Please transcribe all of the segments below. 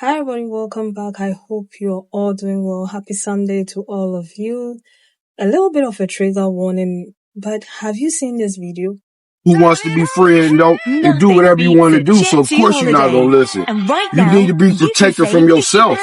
Hi, everybody. Welcome back. I hope you're all doing well. Happy Sunday to all of you. A little bit of a trigger warning, but have you seen this video? Who wants to be free and don't and do whatever you want to do. So of course you're not gonna listen. You need to be protected from yourself.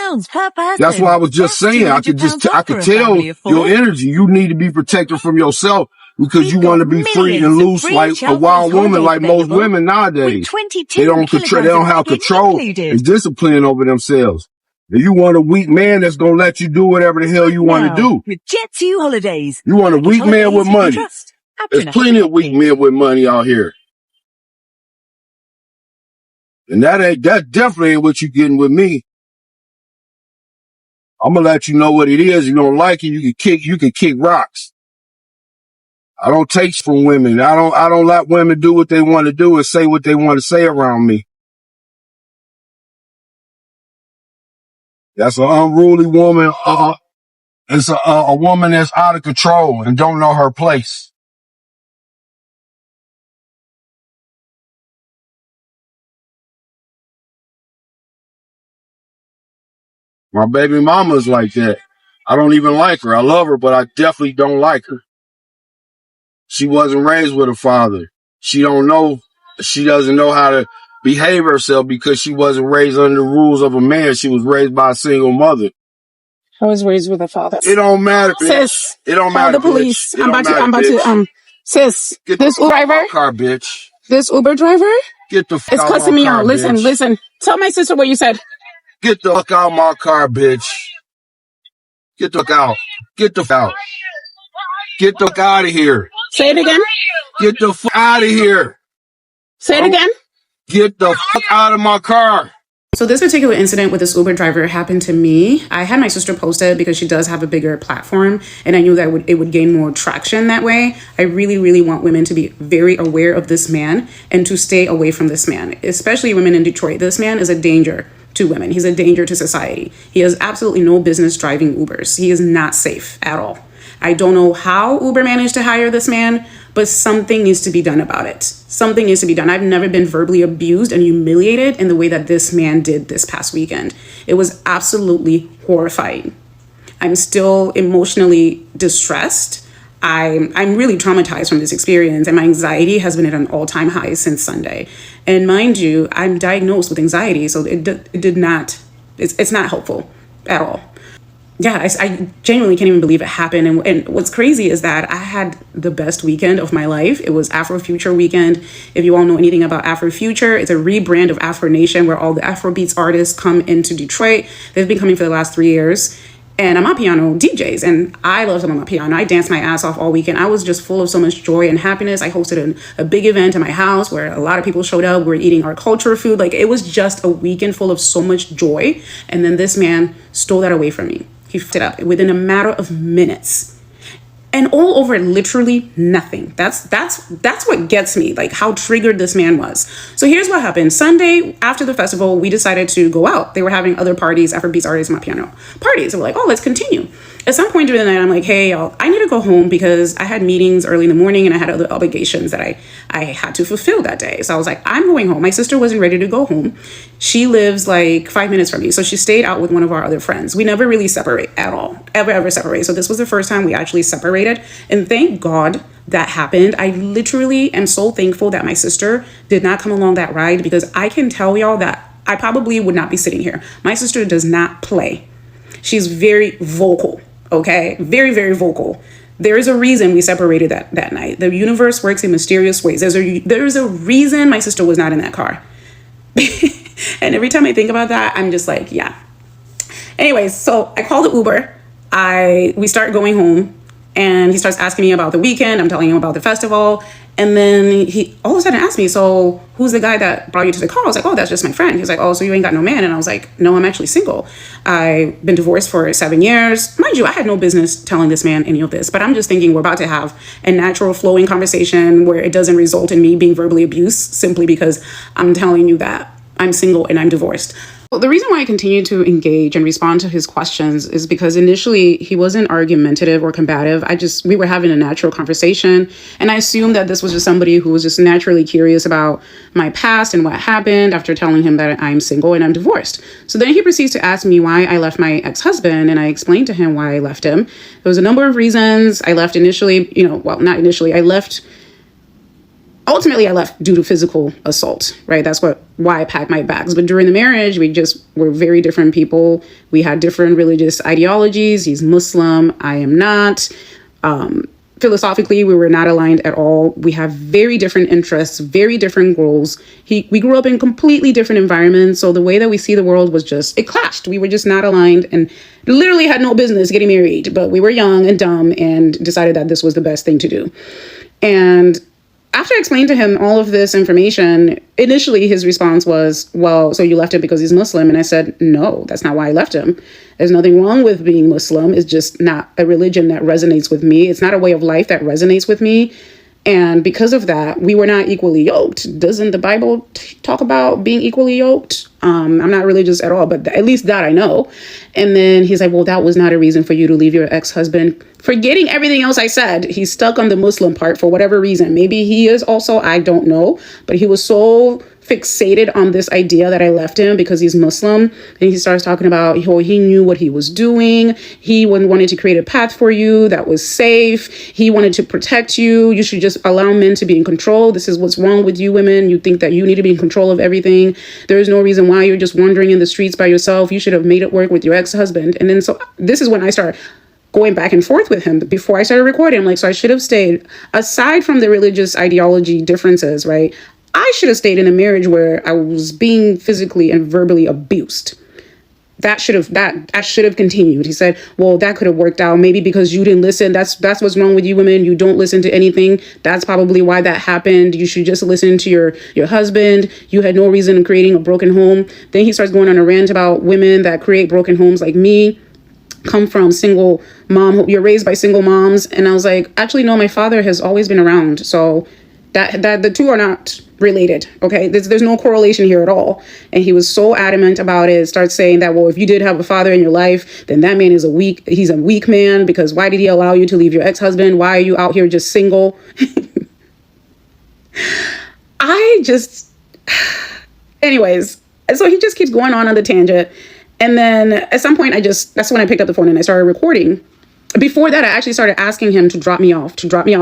That's why I was just saying I could tell your energy. You need to be protected from yourself because you want to be free and loose like a wild woman, like most women nowadays. They don't control. They don't have control and discipline over themselves. If you want a weak man that's gonna let you do whatever the hell you want to do. With Jet2 Holidays. You want a weak man with money. There's plenty of weak men with money out here. And that definitely ain't what you getting with me. I'm gonna let you know what it is. You don't like it, you can kick rocks. I don't take from women. I don't let women do what they want to do and say what they want to say around me. That's an unruly woman. It's a woman that's out of control and don't know her place. My baby mama's like that. I don't even like her. I love her, but I definitely don't like her. She wasn't raised with a father. She doesn't know how to behave herself because she wasn't raised under the rules of a man. She was raised by a single mother. I was raised with a father. It don't matter, bitch. Sis, it don't call matter, the police. Bitch. I'm about to, sis, Get this Uber driver, car, bitch. this Uber driver Get the fuck is out cussing my me car, out. Listen, bitch. listen. Tell my sister what you said. Get the fuck out my car, bitch. Get the fuck out. Get the fuck out. Get the fuck out of here. Say it again. Get the fuck out of here. Say it again. Get the fuck out of my car. So this particular incident with this Uber driver happened to me. I had my sister post it because she does have a bigger platform and I knew that it would gain more traction that way. I really, really want women to be very aware of this man and to stay away from this man, especially women in Detroit. This man is a danger to women. He's a danger to society. He has absolutely no business driving Ubers. He is not safe at all. I don't know how Uber managed to hire this man, but something needs to be done about it. Something needs to be done. I've never been verbally abused and humiliated in the way that this man did this past weekend. It was absolutely horrifying. I'm still emotionally distressed. I'm really traumatized from this experience, and my anxiety has been at an all-time high since Sunday. And mind you, I'm diagnosed with anxiety, so it's not helpful at all. Yeah, I genuinely can't even believe it happened. And what's crazy is that I had the best weekend of my life. It was Afrofuture weekend. If you all know anything about Afrofuture, it's a rebrand of Afro Nation where all the Afrobeats artists come into Detroit. They've been coming for the last 3 years. And Amapiano DJs, and I love some Amapiano. I danced my ass off all weekend. I was just full of so much joy and happiness. I hosted a big event in my house where a lot of people showed up. We were eating our culture food. Like, it was just a weekend full of so much joy. And then this man stole that away from me. He f***ed it up within a matter of minutes. And all over literally nothing. That's what gets me, like how triggered this man was. So here's what happened. Sunday, after the festival, we decided to go out. They were having other parties, Afrobeats artists, my piano parties. So we're like, oh, let's continue. At some point during the night, I'm like, hey, y'all, I need to go home because I had meetings early in the morning and I had other obligations that I had to fulfill that day. So I was like, I'm going home. My sister wasn't ready to go home. She lives like 5 minutes from me. So she stayed out with one of our other friends. We never really separate at all, ever separate. So this was the first time we actually separated. And thank God that happened. I literally am so thankful that my sister did not come along that ride because I can tell y'all that I probably would not be sitting here. My sister does not play. She's very vocal. Okay, very, very vocal. There is a reason we separated that night. The universe works in mysterious ways. There's a reason my sister was not in that car. And every time I think about that, I'm just like, yeah. Anyways, so I call the Uber. We start going home and he starts asking me about the weekend. I'm telling him about the festival. And then he all of a sudden asked me, so who's the guy that brought you to the car? I was like, oh, that's just my friend. He was like, oh, so you ain't got no man? And I was like, no, I'm actually single. I've been divorced for 7 years. Mind you, I had no business telling this man any of this, but I'm just thinking we're about to have a natural flowing conversation where it doesn't result in me being verbally abused simply because I'm telling you that I'm single and I'm divorced. Well, the reason why I continue to engage and respond to his questions is because initially he wasn't argumentative or combative. We were having a natural conversation. And I assumed that this was just somebody who was just naturally curious about my past and what happened after telling him that I'm single and I'm divorced. So then he proceeds to ask me why I left my ex-husband. And I explained to him why I left him. There was a number of reasons. I left initially, not initially. Ultimately, I left due to physical assault, right? That's why I packed my bags. But during the marriage, we just were very different people. We had different religious ideologies. He's Muslim. I am not. Philosophically, we were not aligned at all. We have very different interests, very different goals. We grew up in completely different environments. So the way that we see the world it clashed. We were just not aligned and literally had no business getting married. But we were young and dumb and decided that this was the best thing to do. And after I explained to him all of this information, initially his response was, well, so you left him because he's Muslim? And I said, no, that's not why I left him. There's nothing wrong with being Muslim. It's just not a religion that resonates with me. It's not a way of life that resonates with me. And because of that, we were not equally yoked. Doesn't the Bible talk about being equally yoked? I'm not religious at all, but at least that I know. And then he's like, well, that was not a reason for you to leave your ex-husband. Forgetting everything else I said, he's stuck on the Muslim part for whatever reason. Maybe he is also, I don't know. But he was so fixated on this idea that I left him because he's Muslim. And he starts talking about how he knew what he was doing. He wanted to create a path for you that was safe. He wanted to protect you. You should just allow men to be in control. This is what's wrong with you women. You think that you need to be in control of everything. There is no reason why you're just wandering in the streets by yourself. You should have made it work with your ex-husband. And then so this is when I start going back and forth with him. But before I started recording, I'm like, so I should have stayed. Aside from the religious ideology differences, right? I should have stayed in a marriage where I was being physically and verbally abused. That should have continued. He said, well, that could have worked out. Maybe because you didn't listen. That's what's wrong with you women. You don't listen to anything. That's probably why that happened. You should just listen to your husband. You had no reason in creating a broken home. Then he starts going on a rant about women that create broken homes like me. Come from single mom. You're raised by single moms. And I was like, actually, no, my father has always been around. So that the two are not related. Okay. There's no correlation here at all. And he was so adamant about it. Starts saying that, well, if you did have a father in your life, then that man is he's a weak man, because why did he allow you to leave your ex-husband? Why are you out here just single? Anyways, so he just keeps going on the tangent. And then at some point that's when I picked up the phone and I started recording. Before that, I actually started asking him to drop me off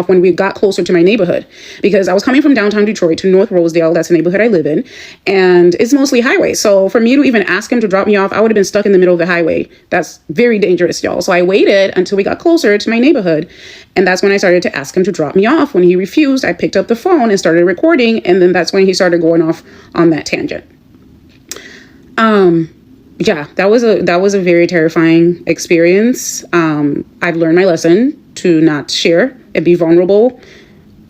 when we got closer to my neighborhood, because I was coming from downtown Detroit to North Rosedale. That's the neighborhood I live in. And it's mostly highway. So for me to even ask him to drop me off, I would have been stuck in the middle of the highway. That's very dangerous, y'all. So I waited until we got closer to my neighborhood. And that's when I started to ask him to drop me off. When he refused, I picked up the phone and started recording. And then that's when he started going off on that tangent. Yeah, that was a very terrifying experience. I've learned my lesson to not share and be vulnerable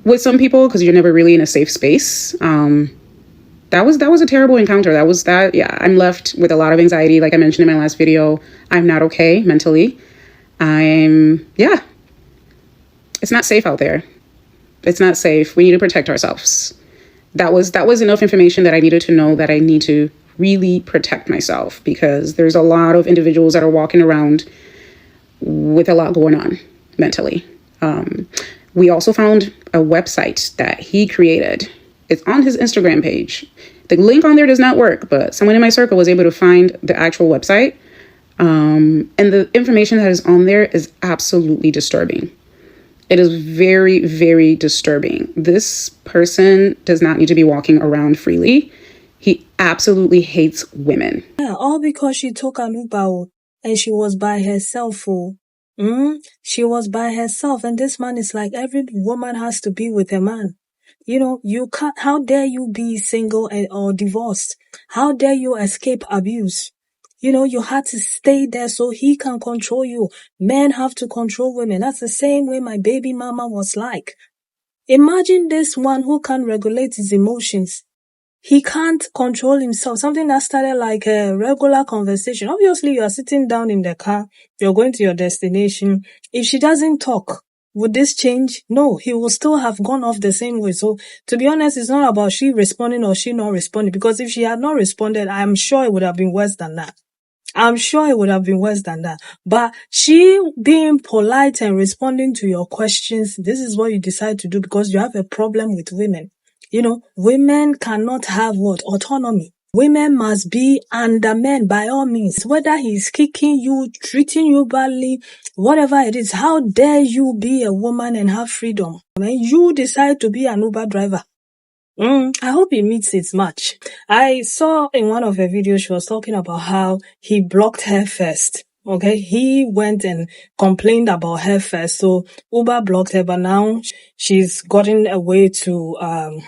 with some people, because you're never really in a safe space. That was a terrible encounter. Yeah, I'm left with a lot of anxiety. Like I mentioned in my last video, I'm not okay mentally. It's not safe out there. It's not safe. We need to protect ourselves. That was enough information that I needed to know that I need to really protect myself, because there's a lot of individuals that are walking around with a lot going on mentally. We also found a website that he created. It's on his Instagram page. The link on there does not work, but someone in my circle was able to find the actual website. And the information that is on there is absolutely disturbing. It is very, very disturbing. This person does not need to be walking around freely. He absolutely hates women. Yeah, all because she took a Uber and she was by herself. She was by herself, and this man is like, every woman has to be with a man. You can't. How dare you be single or divorced? How dare you escape abuse? You had to stay there so he can control you. Men have to control women. That's the same way my baby mama was like. Imagine this one who can't regulate his emotions. He can't control himself. Something that started like a regular conversation. Obviously, you are sitting down in the car. You're going to your destination. If she doesn't talk, Would this change? No, he will still have gone off the same way. So to be honest, it's not about she responding or she not responding, because if she had not responded, I'm sure it would have been worse than that. I'm sure it would have been worse than that. But she being polite and responding to your questions, this is what you decide to do because you have a problem with women. You know, women cannot have what? Autonomy. Women must be under men by all means. Whether he's kicking you, treating you badly, whatever it is, how dare you be a woman and have freedom? When you decide to be an Uber driver. I hope he meets its match. I saw in one of her videos, she was talking about how he blocked her first. Okay, he went and complained about her first. So Uber blocked her, but now she's gotten a way to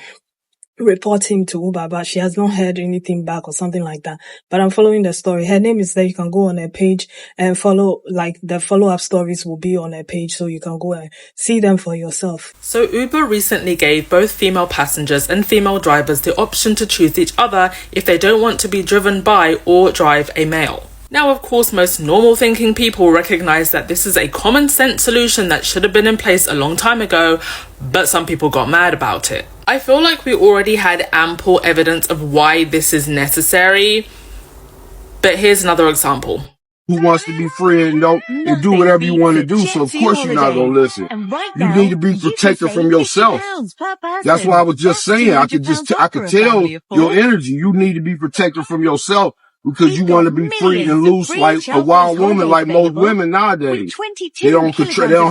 report him to Uber, but she has not heard anything back or something like that. But I'm following the story. Her name is there. You can go on her page and follow, like the follow-up stories will be on her page, so you can go and see them for yourself. So Uber recently gave both female passengers and female drivers the option to choose each other if they don't want to be driven by or drive a male. Now, of course, most normal thinking people recognize that this is a common sense solution that should have been in place a long time ago, but some people got mad about it. I feel like we already had ample evidence of why this is necessary, but here's another example. Who wants to be free and do whatever you want to do, so of course you're not going to listen. You need to be protected from yourself. That's why I was just saying, I could tell your energy. You need to be protected from yourself because you want to be free and loose like a wild woman, like most women nowadays. They don't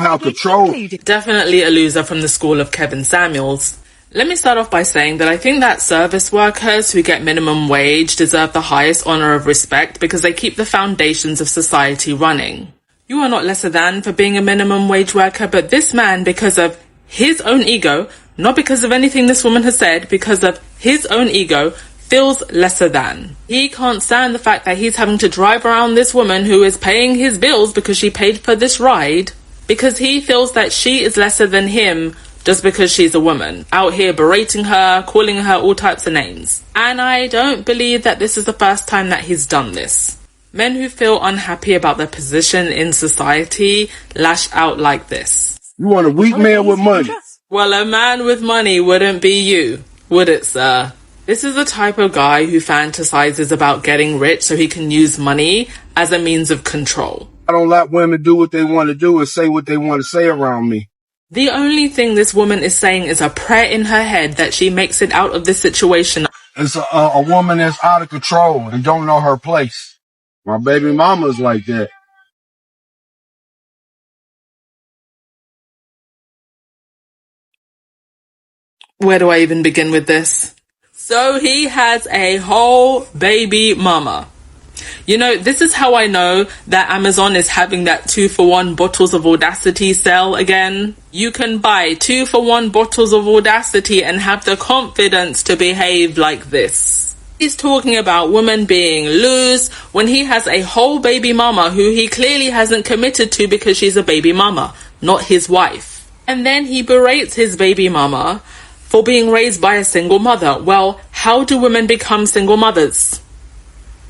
have control. Definitely a loser from the school of Kevin Samuels. Let me start off by saying that I think that service workers who get minimum wage deserve the highest honor of respect because they keep the foundations of society running. You are not lesser than for being a minimum wage worker, but this man, because of his own ego, not because of anything this woman has said, because of his own ego, feels lesser than. He can't stand the fact that he's having to drive around this woman who is paying his bills because she paid for this ride, because he feels that she is lesser than him just because she's a woman, out here berating her, calling her all types of names. And I don't believe that this is the first time that he's done this. Men who feel unhappy about their position in society lash out like this. You want a weak man with money? Well, a man with money wouldn't be you, would it, sir? This is the type of guy who fantasizes about getting rich so he can use money as a means of control. I don't let women do what they want to do and say what they want to say around me. The only thing this woman is saying is a prayer in her head that she makes it out of this situation. It's a woman that's out of control and don't know her place. My baby mama's like that. Where do I even begin with this? So he has a whole baby mama. You know, this is how I know that Amazon is having that 2-for-1 bottles of Audacity sale again. You can buy 2-for-1 bottles of Audacity and have the confidence to behave like this. He's talking about women being loose when he has a whole baby mama who he clearly hasn't committed to because she's a baby mama, not his wife. And then he berates his baby mama for being raised by a single mother. Well, how do women become single mothers?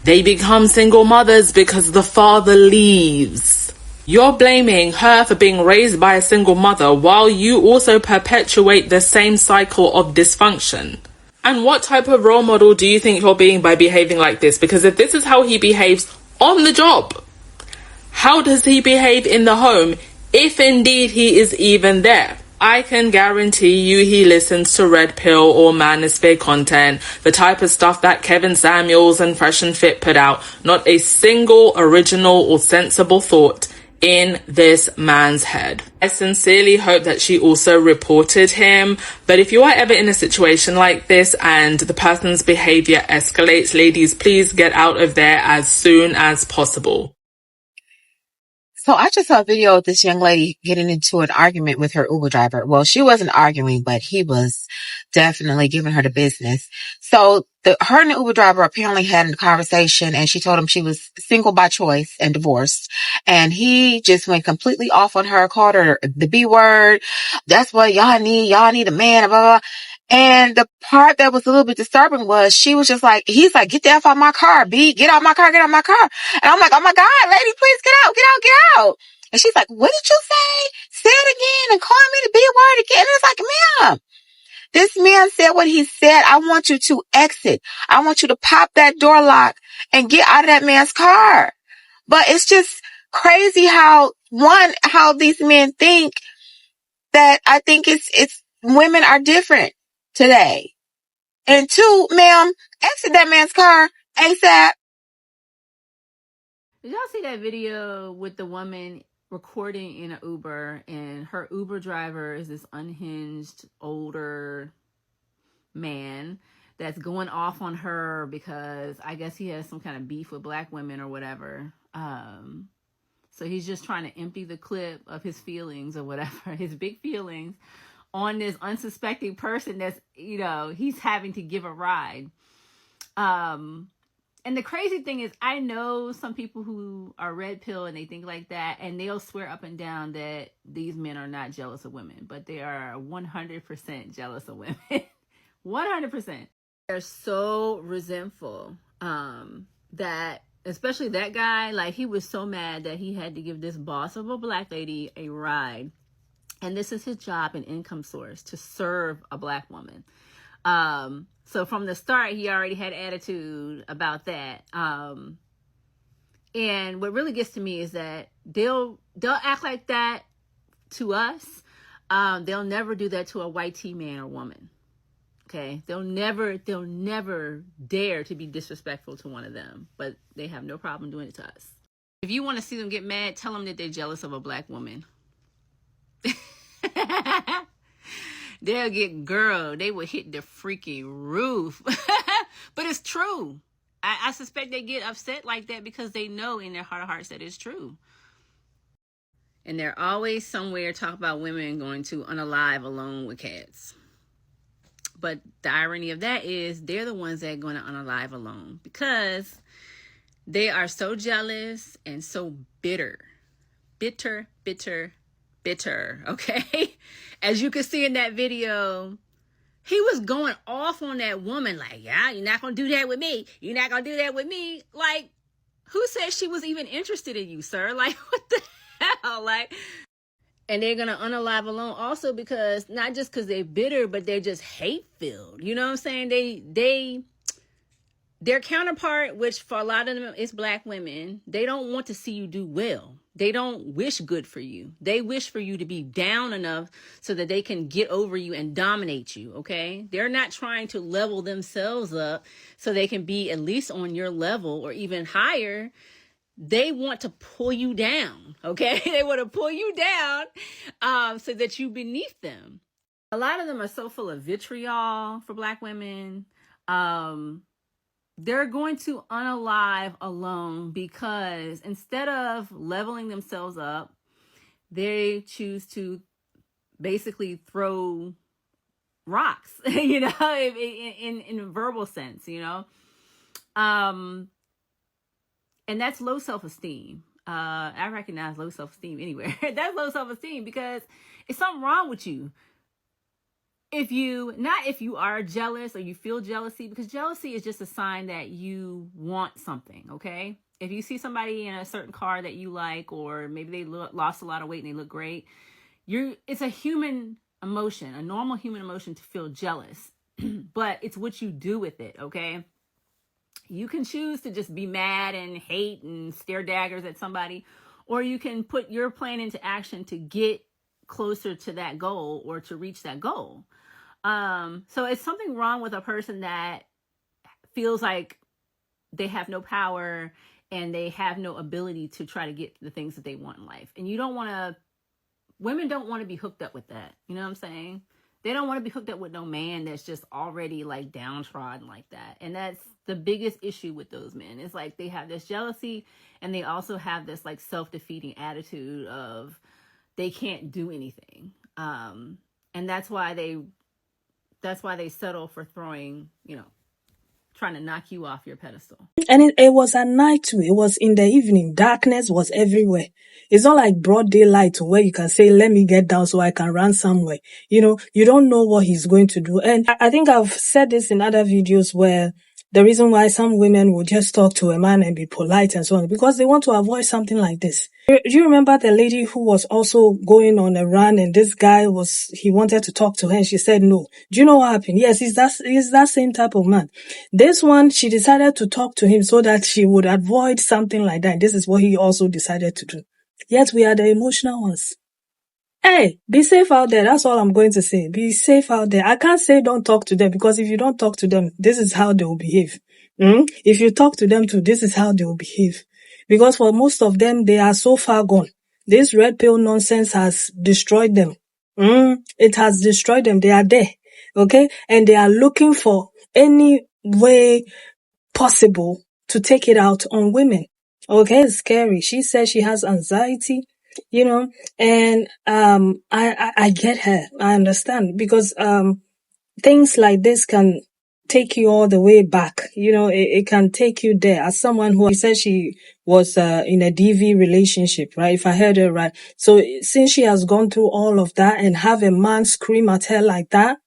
They become single mothers because the father leaves. You're blaming her for being raised by a single mother while you also perpetuate the same cycle of dysfunction. And what type of role model do you think you're being by behaving like this? Because if this is how he behaves on the job, how does he behave in the home if indeed he is even there? I can guarantee you he listens to Red Pill or Manosphere content, the type of stuff that Kevin Samuels and Fresh and Fit put out. Not a single original or sensible thought in this man's head. I sincerely hope that she also reported him, but if you are ever in a situation like this and the person's behavior escalates, ladies, please get out of there as soon as possible. So I just saw a video of this young lady getting into an argument with her Uber driver. Well, she wasn't arguing, but he was definitely giving her the business. So her and the Uber driver apparently had a conversation, and she told him she was single by choice and divorced. And he just went completely off on her, called her the B word. That's what y'all need. Y'all need a man, blah, blah, blah. And the part that was a little bit disturbing was she was just like, he's like, get the F out my car, B, get out my car, get out my car. And I'm like, oh my God, lady, please get out, get out, get out. And she's like, what did you say? say it again and call me the B word again. And it's like, ma'am, this man said what he said. I want you to exit. I want you to pop that door lock and get out of that man's car. But it's just crazy how these men think that. I think it's women are different today. And two, ma'am, exit that man's car ASAP. Did y'all see that video with the woman recording in an Uber, and her Uber driver is this unhinged older man that's going off on her because I guess he has some kind of beef with black women or whatever. So he's just trying to empty the clip of his feelings or whatever, his big feelings, on this unsuspecting person that's, he's having to give a ride. And the crazy thing is, I know some people who are red pill and they think like that, and they'll swear up and down that these men are not jealous of women, but they are 100% jealous of women. 100%. They're so resentful that, especially that guy, like, he was so mad that he had to give this boss of a black lady a ride. And this is his job and income source, to serve a black woman. So from the start, he already had attitude about that. And what really gets to me is that they'll act like that to us. They'll never do that to a white T man or woman. Okay, they'll never dare to be disrespectful to one of them, but they have no problem doing it to us. If you want to see them get mad, tell them that they're jealous of a black woman. They'll get they will hit the freaking roof. But it's true. I suspect they get upset like that because they know in their heart of hearts that it's true. And they're always somewhere talking about women going to unalive alone with cats. But the irony of that is they're the ones that are going to unalive alone because they are so jealous and so bitter. Bitter. Okay? As you can see in that video, he was going off on that woman like, yeah, you're not going to do that with me. You're not going to do that with me. Like, who said she was even interested in you, sir? Like, what the hell? Like, and they're going to unalive alone also because, not just because they're bitter, but they're just hate-filled. You know what I'm saying? Their counterpart, which for a lot of them is black women, they don't want to see you do well. They don't wish good for you. They wish for you to be down enough so that they can get over you and dominate you, okay? They're not trying to level themselves up so they can be at least on your level or even higher. They want to pull you down, okay? They want to pull you down so that you beneath them. A lot of them are so full of vitriol for black women. They're going to unalive alone because instead of leveling themselves up, they choose to basically throw rocks, in a verbal sense, and that's low self-esteem. I recognize low self-esteem anywhere. That's low self-esteem because it's something wrong with you. If you are jealous or you feel jealousy, because jealousy is just a sign that you want something, okay? If you see somebody in a certain car that you like, or maybe they lost a lot of weight and they look great, it's a human emotion, a normal human emotion to feel jealous, but it's what you do with it, okay? You can choose to just be mad and hate and stare daggers at somebody, or you can put your plan into action to get closer to that goal or to reach that goal. So it's something wrong with a person that feels like they have no power and they have no ability to try to get the things that they want in life. And women don't want to be hooked up with that. You know what I'm saying? They don't want to be hooked up with no man that's just already like downtrodden like that. And that's the biggest issue with those men. It's like they have this jealousy and they also have this like self-defeating attitude of they can't do anything. And that's why they settle for throwing, trying to knock you off your pedestal. And it was at night too. It was in the evening. Darkness was everywhere. It's not like broad daylight where you can say, let me get down so I can run somewhere. You don't know what he's going to do. And I think I've said this in other videos where the reason why some women will just talk to a man and be polite and so on, because they want to avoid something like this. Do you remember the lady who was also going on a run and this guy he wanted to talk to her and she said no? Do you know what happened? Yes, he's that same type of man. This one, she decided to talk to him so that she would avoid something like that. This is what he also decided to do. Yet we are the emotional ones. Hey, be safe out there. That's all I'm going to say. Be safe out there. I can't say don't talk to them, because if you don't talk to them, this is how they will behave. If you talk to them too, this is how they will behave. Because for most of them, they are so far gone. This red pill nonsense has destroyed them. It has destroyed them. They are there. Okay? And they are looking for any way possible to take it out on women. Okay? It's scary. She says she has anxiety. And I get her. I understand, because things like this can take you all the way back. It can take you there. As someone who said she was in a DV relationship, right? If I heard her right. So since she has gone through all of that and have a man scream at her like that,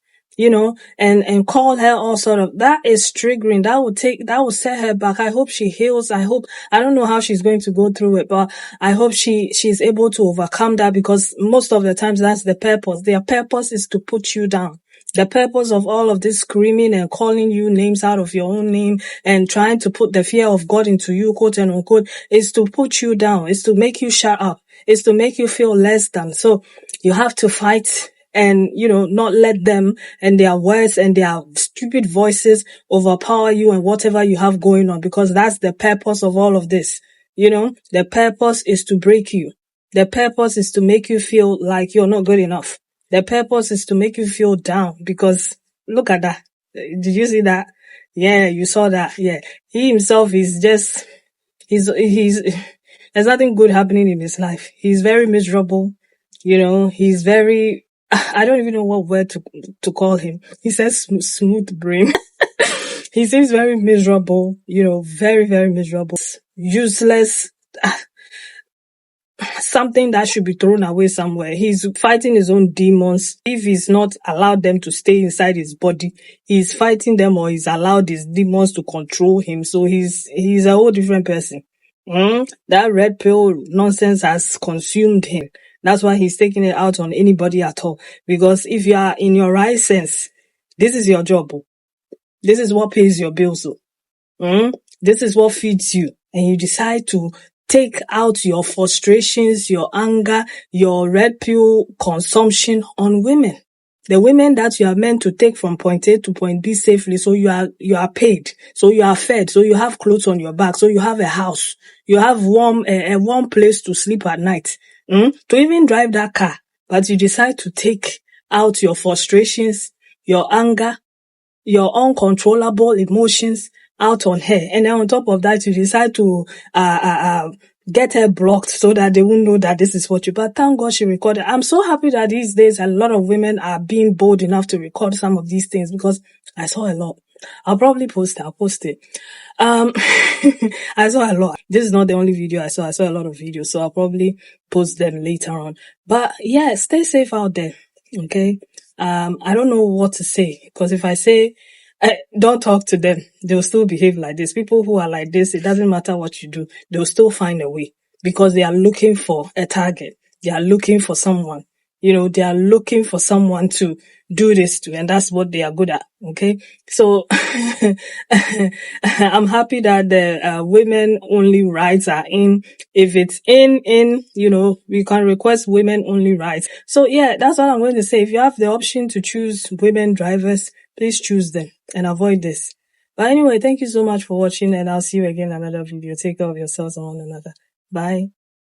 and call her all sort of, that is triggering. That will set her back. I hope she heals. I don't know how she's going to go through it, but I hope she's able to overcome that, because most of the times that's the purpose. Their purpose is to put you down. The purpose of all of this screaming and calling you names out of your own name and trying to put the fear of God into you, quote and unquote, is to put you down. Is to make you shut up. Is to make you feel less than. So you have to fight and, not let them and their words and their stupid voices overpower you and whatever you have going on, because that's the purpose of all of this. The purpose is to break you. The purpose is to make you feel like you're not good enough. The purpose is to make you feel down, because look at that. Did you see that? Yeah, you saw that. Yeah. He himself is just, there's nothing good happening in his life. He's very miserable. He's very, I don't even know what word to call him. He says smooth brain. He seems very miserable, very, very miserable. Useless. Something that should be thrown away somewhere. He's fighting his own demons. If he's not allowed them to stay inside his body, he's fighting them, or he's allowed his demons to control him. So he's a whole different person. That red pill nonsense has consumed him. That's why he's taking it out on anybody at all. Because if you are in your right sense, this is your job. This is what pays your bills. This is what feeds you. And you decide to take out your frustrations, your anger, your red pill consumption on women. The women that you are meant to take from point A to point B safely, so you are paid, so you are fed, so you have clothes on your back, so you have a house, you have a warm place to sleep at night, to even drive that car. But you decide to take out your frustrations, your anger, your uncontrollable emotions out on her. And then on top of that, you decide to get her blocked so that they won't know that this is what you, but thank God she recorded. I'm so happy that these days a lot of women are being bold enough to record some of these things, because I saw a lot. I'll probably post it. I saw a lot. This is not the only video I saw. I saw a lot of videos, so I'll probably post them later on. But yeah, stay safe out there. Okay. I don't know what to say, because if I say, don't talk to them, they'll still behave like this. People who are like this, it doesn't matter what you do, they'll still find a way, because they are looking for a target. They are looking for someone, they are looking for someone to do this to, and that's what they are good at. Okay. So I'm happy that the women only rights are in. If it's in, we can request women only rights. So yeah, that's what I'm going to say. If you have the option to choose women drivers, please choose them and avoid this. But anyway, thank you so much for watching, and I'll see you again in another video. Take care of yourselves and one another. Bye.